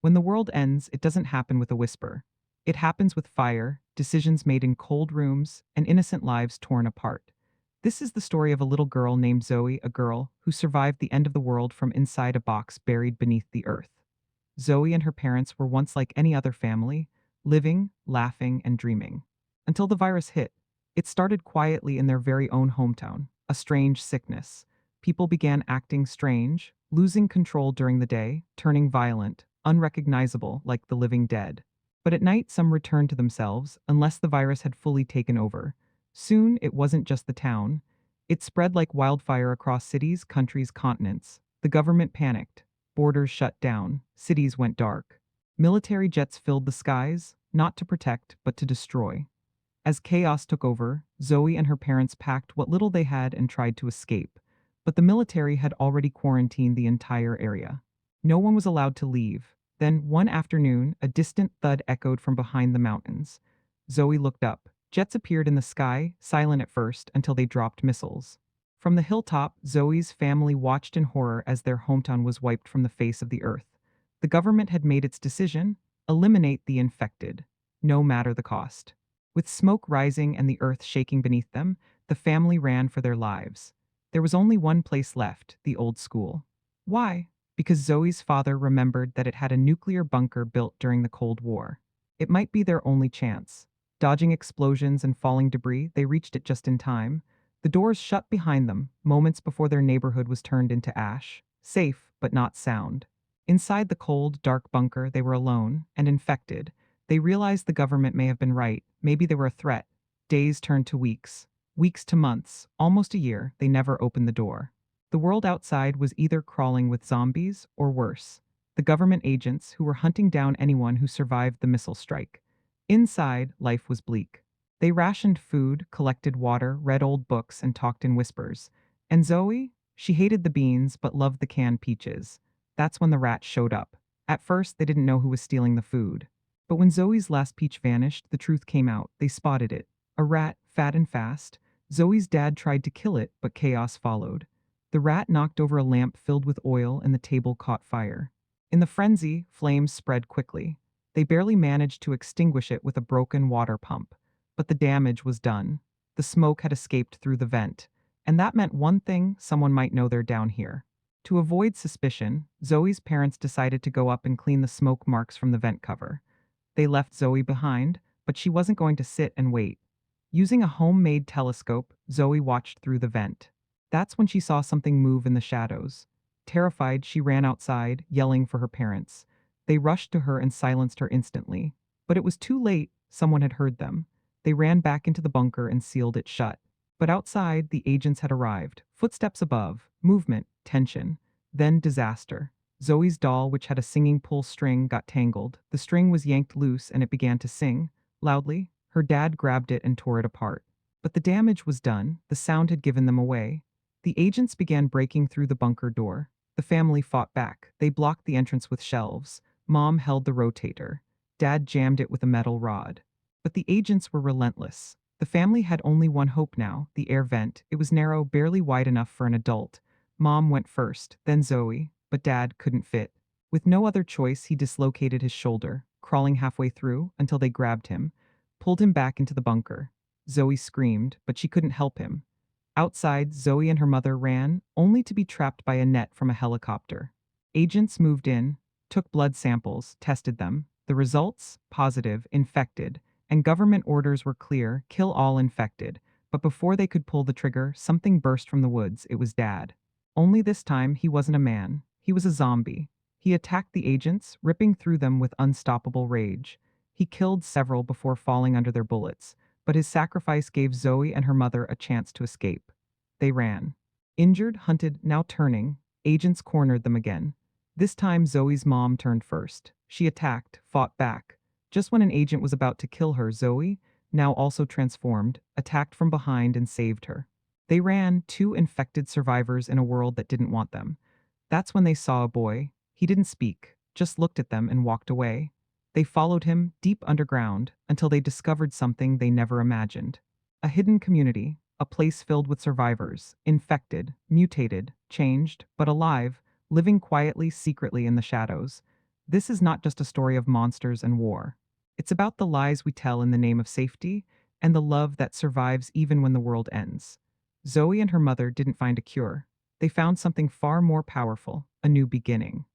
When the world ends, it doesn't happen with a whisper. It happens with fire, decisions made in cold rooms, and innocent lives torn apart. This is the story of a little girl named Zoe, a girl who survived the end of the world from inside a box buried beneath the earth. Zoe and her parents were once like any other family, living, laughing, and dreaming. Until the virus hit. It started quietly in their very own hometown, a strange sickness. People began acting strange, losing control during the day, turning violent, unrecognizable like the living dead. But at night, some returned to themselves, unless the virus had fully taken over. Soon, it wasn't just the town. It spread like wildfire across cities, countries, continents. The government panicked. Borders shut down. Cities went dark. Military jets filled the skies, not to protect, but to destroy. As chaos took over, Zoe and her parents packed what little they had and tried to escape. But the military had already quarantined the entire area. No one was allowed to leave. Then, one afternoon, a distant thud echoed from behind the mountains. Zoe looked up. Jets appeared in the sky, silent at first, until they dropped missiles. From the hilltop, Zoe's family watched in horror as their hometown was wiped from the face of the earth. The government had made its decision: eliminate the infected, no matter the cost. With smoke rising and the earth shaking beneath them, the family ran for their lives. There was only one place left, the old school. Why? Because Zoe's father remembered that it had a nuclear bunker built during the Cold War. It might be their only chance. Dodging explosions and falling debris, they reached it just in time. The doors shut behind them, moments before their neighborhood was turned into ash. Safe, but not sound. Inside the cold, dark bunker, they were alone and infected. They realized the government may have been right. Maybe they were a threat. Days turned to weeks. Weeks to months. Almost a year. They never opened the door. The world outside was either crawling with zombies or worse. The government agents who were hunting down anyone who survived the missile strike. Inside, life was bleak. They rationed food, collected water, read old books, and talked in whispers. And Zoe? She hated the beans but loved the canned peaches. That's when the rats showed up. At first, they didn't know who was stealing the food. But when Zoe's last peach vanished, the truth came out. They spotted it. A rat, fat and fast. Zoe's dad tried to kill it, but chaos followed. The rat knocked over a lamp filled with oil and the table caught fire. In the frenzy, flames spread quickly. They barely managed to extinguish it with a broken water pump. But the damage was done. The smoke had escaped through the vent. And that meant one thing: someone might know they're down here. To avoid suspicion, Zoe's parents decided to go up and clean the smoke marks from the vent cover. They left Zoe behind, but she wasn't going to sit and wait. Using a homemade telescope, Zoe watched through the vent. That's when she saw something move in the shadows. Terrified, she ran outside, yelling for her parents. They rushed to her and silenced her instantly. But it was too late. Someone had heard them. They ran back into the bunker and sealed it shut. But outside, the agents had arrived. Footsteps above, movement, tension, then disaster. Zoe's doll, which had a singing pull string, got tangled. The string was yanked loose and it began to sing, loudly. Her dad grabbed it and tore it apart. But the damage was done. The sound had given them away. The agents began breaking through the bunker door. The family fought back. They blocked the entrance with shelves. Mom held the rotator. Dad jammed it with a metal rod. But the agents were relentless. The family had only one hope now, the air vent. It was narrow, barely wide enough for an adult. Mom went first, then Zoe, but Dad couldn't fit. With no other choice, he dislocated his shoulder, crawling halfway through until they grabbed him, pulled him back into the bunker. Zoe screamed, but she couldn't help him. Outside, Zoe and her mother ran, only to be trapped by a net from a helicopter. Agents moved in, took blood samples, tested them. The results? Positive, infected. And government orders were clear: kill all infected. But before they could pull the trigger, something burst from the woods. It was Dad. Only this time, he wasn't a man. He was a zombie. He attacked the agents, ripping through them with unstoppable rage. He killed several before falling under their bullets, but his sacrifice gave Zoe and her mother a chance to escape. They ran. Injured, hunted, now turning, agents cornered them again. This time, Zoe's mom turned first. She attacked, fought back. Just when an agent was about to kill her, Zoe, now also transformed, attacked from behind and saved her. They ran, two infected survivors in a world that didn't want them. That's when they saw a boy. He didn't speak, just looked at them and walked away. They followed him, deep underground, until they discovered something they never imagined. A hidden community, a place filled with survivors, infected, mutated, changed, but alive, living quietly, secretly in the shadows. This is not just a story of monsters and war. It's about the lies we tell in the name of safety and the love that survives even when the world ends. Zoe and her mother didn't find a cure. They found something far more powerful, a new beginning.